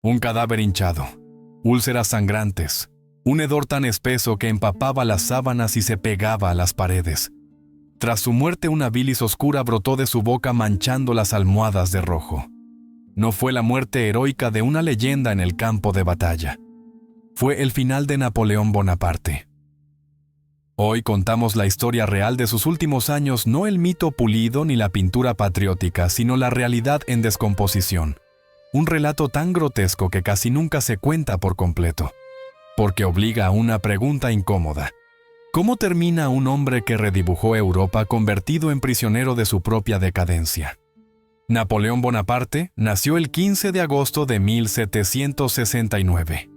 Un cadáver hinchado, úlceras sangrantes, un hedor tan espeso que empapaba las sábanas y se pegaba a las paredes. Tras su muerte, una bilis oscura brotó de su boca manchando las almohadas de rojo. No fue la muerte heroica de una leyenda en el campo de batalla. Fue el final de Napoleón Bonaparte. Hoy contamos la historia real de sus últimos años, no el mito pulido ni la pintura patriótica, sino la realidad en descomposición. Un relato tan grotesco que casi nunca se cuenta por completo, porque obliga a una pregunta incómoda. ¿Cómo termina un hombre que redibujó Europa convertido en prisionero de su propia decadencia? Napoleón Bonaparte nació el 15 de agosto de 1769.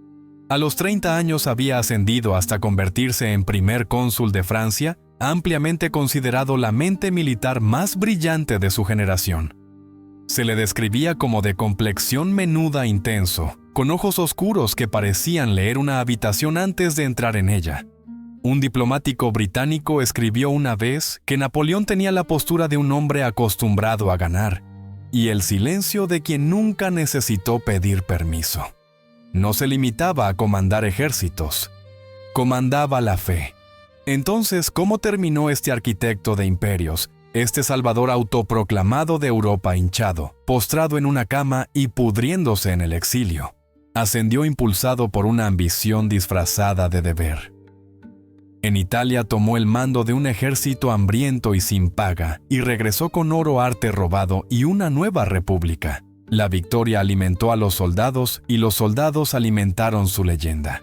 A los 30 años había ascendido hasta convertirse en primer cónsul de Francia, ampliamente considerado la mente militar más brillante de su generación. Se le describía como de complexión menuda intenso, con ojos oscuros que parecían leer una habitación antes de entrar en ella. Un diplomático británico escribió una vez que Napoleón tenía la postura de un hombre acostumbrado a ganar, y el silencio de quien nunca necesitó pedir permiso. No se limitaba a comandar ejércitos, comandaba la fe. Entonces, ¿cómo terminó este arquitecto de imperios, este salvador autoproclamado de Europa hinchado, postrado en una cama y pudriéndose en el exilio? Ascendió impulsado por una ambición disfrazada de deber. En Italia tomó el mando de un ejército hambriento y sin paga, y regresó con oro arte robado y una nueva república. La victoria alimentó a los soldados y los soldados alimentaron su leyenda.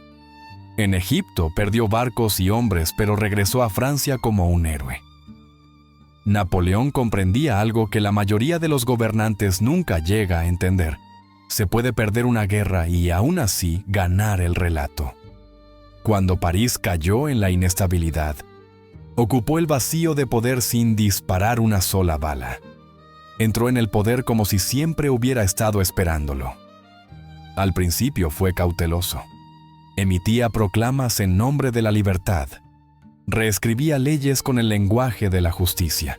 En Egipto perdió barcos y hombres, pero regresó a Francia como un héroe. Napoleón comprendía algo que la mayoría de los gobernantes nunca llega a entender. Se puede perder una guerra y aún así ganar el relato. Cuando París cayó en la inestabilidad, ocupó el vacío de poder sin disparar una sola bala. Entró en el poder como si siempre hubiera estado esperándolo. Al principio fue cauteloso. Emitía proclamas en nombre de la libertad. Reescribía leyes con el lenguaje de la justicia.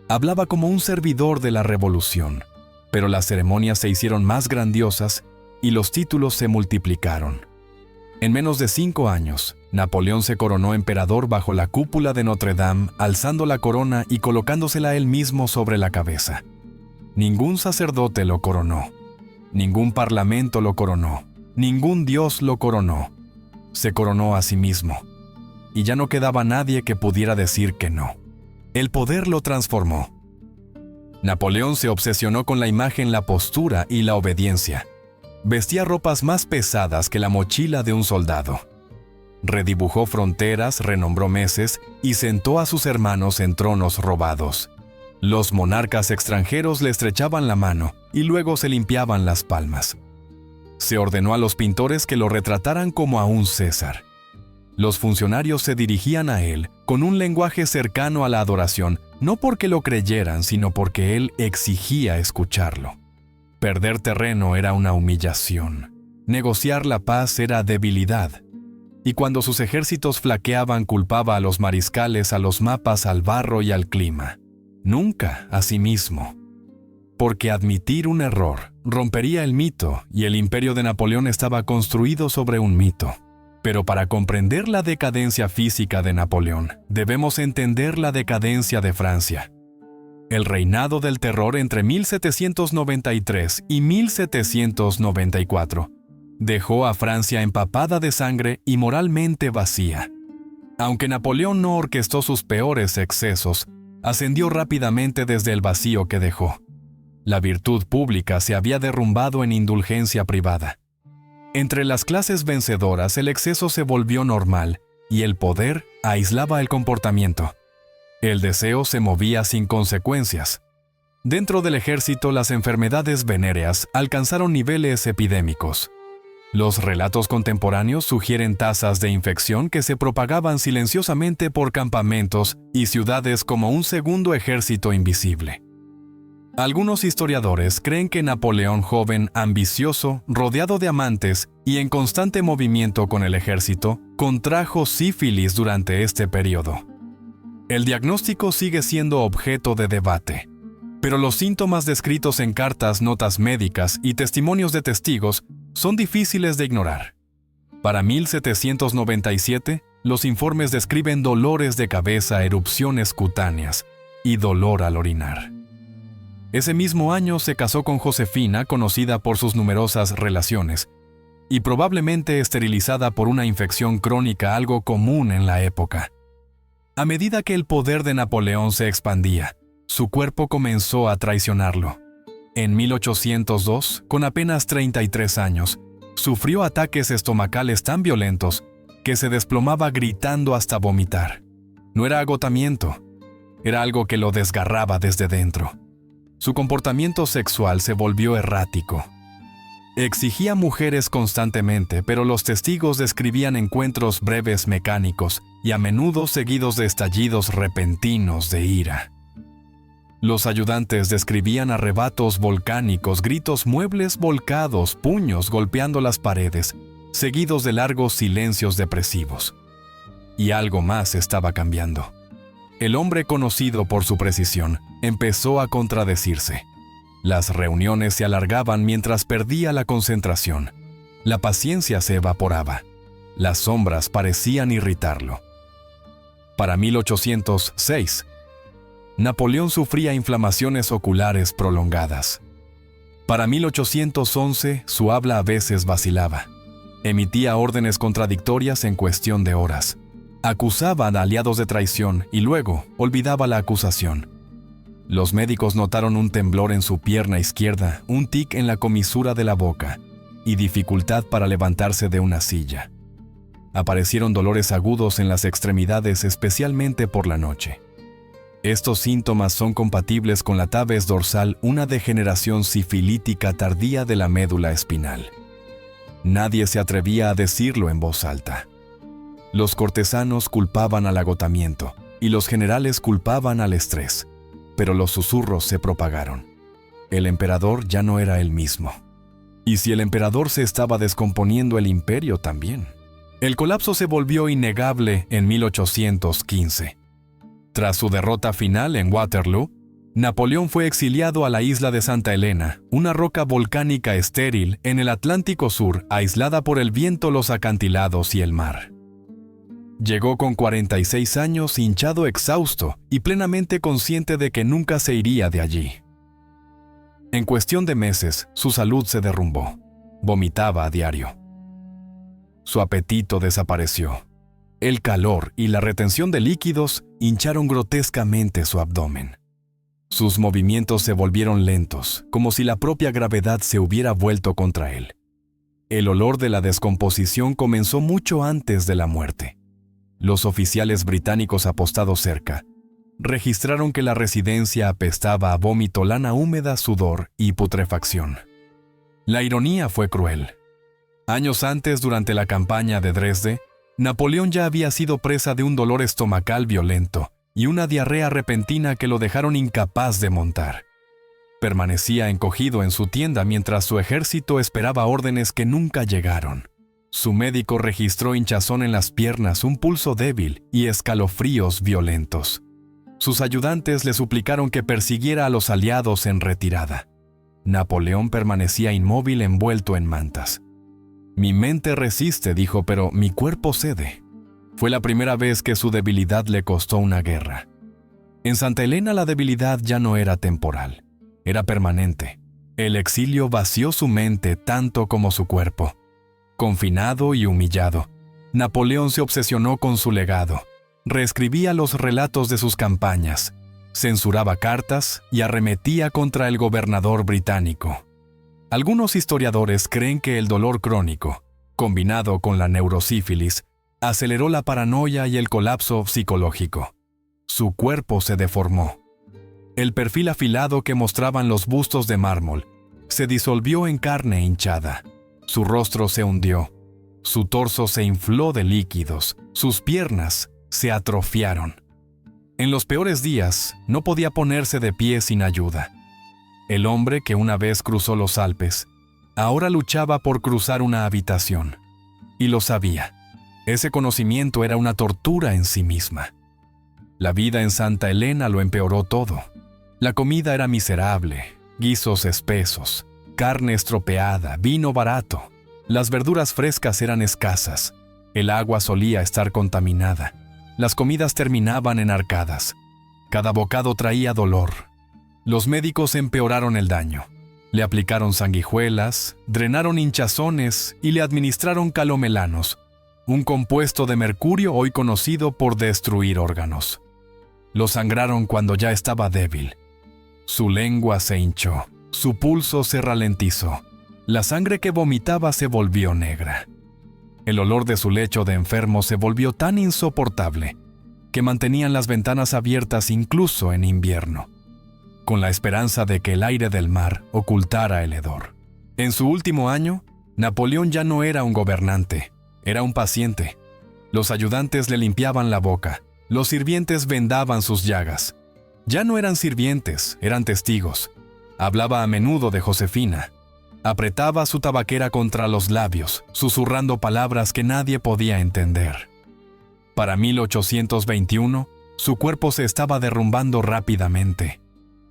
Hablaba como un servidor de la revolución, pero las ceremonias se hicieron más grandiosas y los títulos se multiplicaron. En menos de 5 años, Napoleón se coronó emperador bajo la cúpula de Notre Dame, alzando la corona y colocándosela él mismo sobre la cabeza. Ningún sacerdote lo coronó, ningún parlamento lo coronó, ningún dios lo coronó. Se coronó a sí mismo, y ya no quedaba nadie que pudiera decir que no. El poder lo transformó. Napoleón se obsesionó con la imagen, la postura y la obediencia. Vestía ropas más pesadas que la mochila de un soldado. Redibujó fronteras, renombró meses y sentó a sus hermanos en tronos robados. Los monarcas extranjeros le estrechaban la mano y luego se limpiaban las palmas. Se ordenó a los pintores que lo retrataran como a un César. Los funcionarios se dirigían a él con un lenguaje cercano a la adoración, no porque lo creyeran, sino porque él exigía escucharlo. Perder terreno era una humillación. Negociar la paz era debilidad. Y cuando sus ejércitos flaqueaban, culpaba a los mariscales, a los mapas, al barro y al clima. Nunca a sí mismo. Porque admitir un error rompería el mito, y el imperio de Napoleón estaba construido sobre un mito. Pero para comprender la decadencia física de Napoleón, debemos entender la decadencia de Francia. El reinado del terror entre 1793 y 1794 dejó a Francia empapada de sangre y moralmente vacía. Aunque Napoleón no orquestó sus peores excesos, ascendió rápidamente desde el vacío que dejó. La virtud pública se había derrumbado en indulgencia privada. Entre las clases vencedoras el exceso se volvió normal y el poder aislaba el comportamiento. El deseo se movía sin consecuencias. Dentro del ejército, las enfermedades venéreas alcanzaron niveles epidémicos. Los relatos contemporáneos sugieren tasas de infección que se propagaban silenciosamente por campamentos y ciudades como un segundo ejército invisible. Algunos historiadores creen que Napoleón, joven, ambicioso, rodeado de amantes y en constante movimiento con el ejército, contrajo sífilis durante este periodo. El diagnóstico sigue siendo objeto de debate, pero los síntomas descritos en cartas, notas médicas y testimonios de testigos son difíciles de ignorar. Para 1797, los informes describen dolores de cabeza, erupciones cutáneas y dolor al orinar. Ese mismo año se casó con Josefina, conocida por sus numerosas relaciones, y probablemente esterilizada por una infección crónica, algo común en la época. A medida que el poder de Napoleón se expandía, su cuerpo comenzó a traicionarlo. En 1802, con apenas 33 años, sufrió ataques estomacales tan violentos que se desplomaba gritando hasta vomitar. No era agotamiento, era algo que lo desgarraba desde dentro. Su comportamiento sexual se volvió errático. Exigía mujeres constantemente, pero los testigos describían encuentros breves mecánicos y a menudo seguidos de estallidos repentinos de ira. Los ayudantes describían arrebatos volcánicos, gritos, muebles volcados, puños golpeando las paredes, seguidos de largos silencios depresivos. Y algo más estaba cambiando. El hombre, conocido por su precisión, empezó a contradecirse. Las reuniones se alargaban mientras perdía la concentración. La paciencia se evaporaba. Las sombras parecían irritarlo. Para 1806, Napoleón sufría inflamaciones oculares prolongadas. Para 1811, su habla a veces vacilaba. Emitía órdenes contradictorias en cuestión de horas. Acusaba a aliados de traición y luego olvidaba la acusación. Los médicos notaron un temblor en su pierna izquierda, un tic en la comisura de la boca y dificultad para levantarse de una silla. Aparecieron dolores agudos en las extremidades, especialmente por la noche. Estos síntomas son compatibles con la tabes dorsal, una degeneración sifilítica tardía de la médula espinal. Nadie se atrevía a decirlo en voz alta. Los cortesanos culpaban al agotamiento y los generales culpaban al estrés, pero los susurros se propagaron. El emperador ya no era el mismo. Y si el emperador se estaba descomponiendo, el imperio también. El colapso se volvió innegable en 1815. Tras su derrota final en Waterloo, Napoleón fue exiliado a la isla de Santa Elena, una roca volcánica estéril en el Atlántico Sur, aislada por el viento, los acantilados y el mar. Llegó con 46 años, hinchado, exhausto y plenamente consciente de que nunca se iría de allí. En cuestión de meses, su salud se derrumbó. Vomitaba a diario. Su apetito desapareció. El calor y la retención de líquidos hincharon grotescamente su abdomen. Sus movimientos se volvieron lentos, como si la propia gravedad se hubiera vuelto contra él. El olor de la descomposición comenzó mucho antes de la muerte. Los oficiales británicos apostados cerca registraron que la residencia apestaba a vómito, lana húmeda, sudor y putrefacción. La ironía fue cruel. Años antes, durante la campaña de Dresde, Napoleón ya había sido presa de un dolor estomacal violento y una diarrea repentina que lo dejaron incapaz de montar. Permanecía encogido en su tienda mientras su ejército esperaba órdenes que nunca llegaron. Su médico registró hinchazón en las piernas, un pulso débil y escalofríos violentos. Sus ayudantes le suplicaron que persiguiera a los aliados en retirada. Napoleón permanecía inmóvil, envuelto en mantas. «Mi mente resiste», dijo, «pero mi cuerpo cede». Fue la primera vez que su debilidad le costó una guerra. En Santa Elena la debilidad ya no era temporal, era permanente. El exilio vació su mente tanto como su cuerpo. Confinado y humillado, Napoleón se obsesionó con su legado. Reescribía los relatos de sus campañas, censuraba cartas y arremetía contra el gobernador británico. Algunos historiadores creen que el dolor crónico, combinado con la neurosífilis, aceleró la paranoia y el colapso psicológico. Su cuerpo se deformó. El perfil afilado que mostraban los bustos de mármol se disolvió en carne hinchada. Su rostro se hundió. Su torso se infló de líquidos. Sus piernas se atrofiaron. En los peores días, no podía ponerse de pie sin ayuda. El hombre que una vez cruzó los Alpes, ahora luchaba por cruzar una habitación. Y lo sabía. Ese conocimiento era una tortura en sí misma. La vida en Santa Elena lo empeoró todo. La comida era miserable, guisos espesos, carne estropeada, vino barato. Las verduras frescas eran escasas, el agua solía estar contaminada, las comidas terminaban en arcadas, cada bocado traía dolor. Los médicos empeoraron el daño. Le aplicaron sanguijuelas, drenaron hinchazones y le administraron calomelanos, un compuesto de mercurio hoy conocido por destruir órganos. Lo sangraron cuando ya estaba débil. Su lengua se hinchó, su pulso se ralentizó, la sangre que vomitaba se volvió negra. El olor de su lecho de enfermo se volvió tan insoportable que mantenían las ventanas abiertas incluso en invierno, con la esperanza de que el aire del mar ocultara el hedor. En su último año, Napoleón ya no era un gobernante, era un paciente. Los ayudantes le limpiaban la boca, los sirvientes vendaban sus llagas. Ya no eran sirvientes, eran testigos. Hablaba a menudo de Josefina. Apretaba su tabaquera contra los labios, susurrando palabras que nadie podía entender. Para 1821, su cuerpo se estaba derrumbando rápidamente.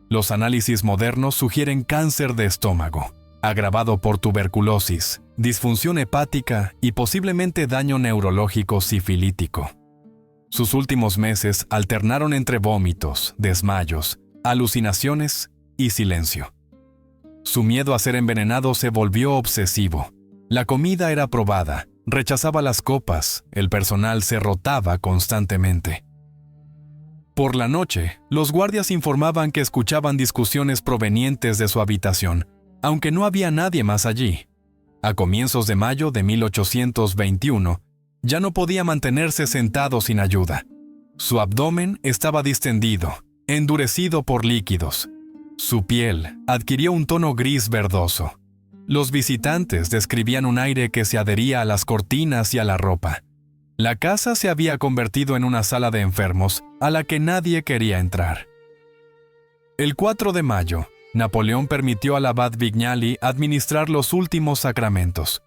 Los análisis modernos sugieren cáncer de estómago, agravado por tuberculosis, disfunción hepática y posiblemente daño neurológico sifilítico. Sus últimos meses alternaron entre vómitos, desmayos, alucinaciones y silencio. Su miedo a ser envenenado se volvió obsesivo. La comida era probada, rechazaba las copas, el personal se rotaba constantemente. Por la noche, los guardias informaban que escuchaban discusiones provenientes de su habitación, aunque no había nadie más allí. A comienzos de mayo de 1821, ya no podía mantenerse sentado sin ayuda. Su abdomen estaba distendido, endurecido por líquidos. Su piel adquirió un tono gris verdoso. Los visitantes describían un aire que se adhería a las cortinas y a la ropa. La casa se había convertido en una sala de enfermos a la que nadie quería entrar. El 4 de mayo, Napoleón permitió al abad Vignali administrar los últimos sacramentos.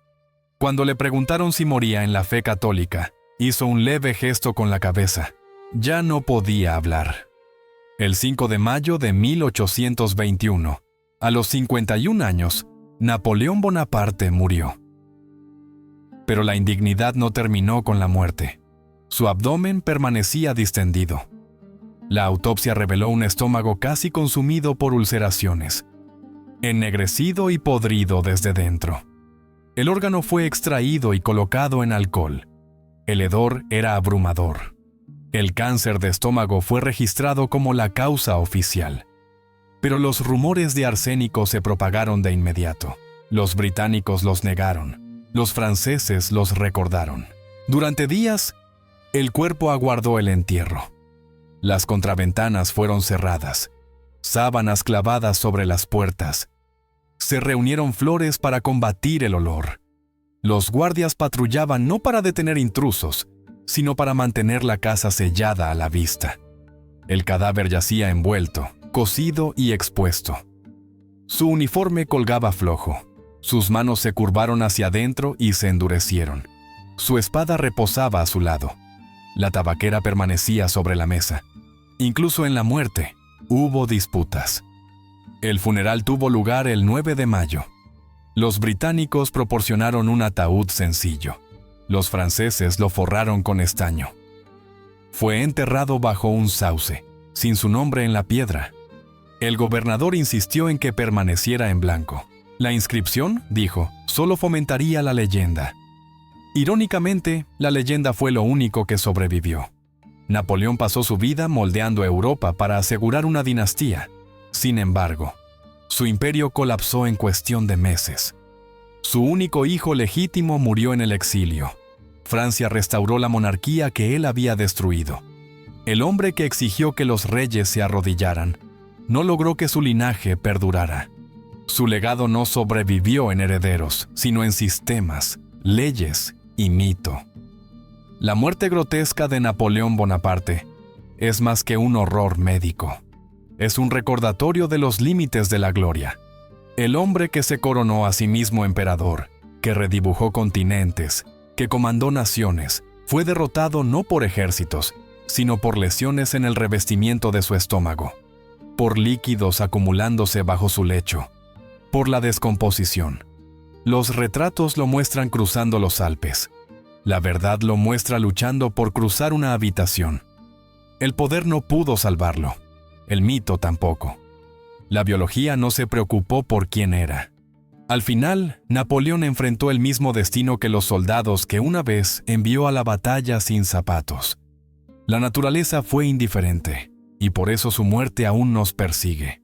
Cuando le preguntaron si moría en la fe católica, hizo un leve gesto con la cabeza. Ya no podía hablar. El 5 de mayo de 1821, a los 51 años, Napoleón Bonaparte murió. Pero la indignidad no terminó con la muerte. Su abdomen permanecía distendido. La autopsia reveló un estómago casi consumido por ulceraciones, ennegrecido y podrido desde dentro. El órgano fue extraído y colocado en alcohol. El hedor era abrumador. El cáncer de estómago fue registrado como la causa oficial. Pero los rumores de arsénico se propagaron de inmediato. Los británicos los negaron. Los franceses los recordaron. Durante días, el cuerpo aguardó el entierro. Las contraventanas fueron cerradas, sábanas clavadas sobre las puertas. Se reunieron flores para combatir el olor. Los guardias patrullaban no para detener intrusos, sino para mantener la casa sellada a la vista. El cadáver yacía envuelto, cocido y expuesto. Su uniforme colgaba flojo. Sus manos se curvaron hacia adentro y se endurecieron. Su espada reposaba a su lado. La tabaquera permanecía sobre la mesa. Incluso en la muerte, hubo disputas. El funeral tuvo lugar el 9 de mayo. Los británicos proporcionaron un ataúd sencillo. Los franceses lo forraron con estaño. Fue enterrado bajo un sauce, sin su nombre en la piedra. El gobernador insistió en que permaneciera en blanco. La inscripción, dijo, solo fomentaría la leyenda. Irónicamente, la leyenda fue lo único que sobrevivió. Napoleón pasó su vida moldeando Europa para asegurar una dinastía. Sin embargo, su imperio colapsó en cuestión de meses. Su único hijo legítimo murió en el exilio. Francia restauró la monarquía que él había destruido. El hombre que exigió que los reyes se arrodillaran no logró que su linaje perdurara. Su legado no sobrevivió en herederos, sino en sistemas, leyes y mito. La muerte grotesca de Napoleón Bonaparte es más que un horror médico. Es un recordatorio de los límites de la gloria. El hombre que se coronó a sí mismo emperador, que redibujó continentes, que comandó naciones, fue derrotado no por ejércitos, sino por lesiones en el revestimiento de su estómago, por líquidos acumulándose bajo su lecho, por la descomposición. Los retratos lo muestran cruzando los Alpes. La verdad lo muestra luchando por cruzar una habitación. El poder no pudo salvarlo. El mito tampoco. La biología no se preocupó por quién era. Al final, Napoleón enfrentó el mismo destino que los soldados que una vez envió a la batalla sin zapatos. La naturaleza fue indiferente, y por eso su muerte aún nos persigue.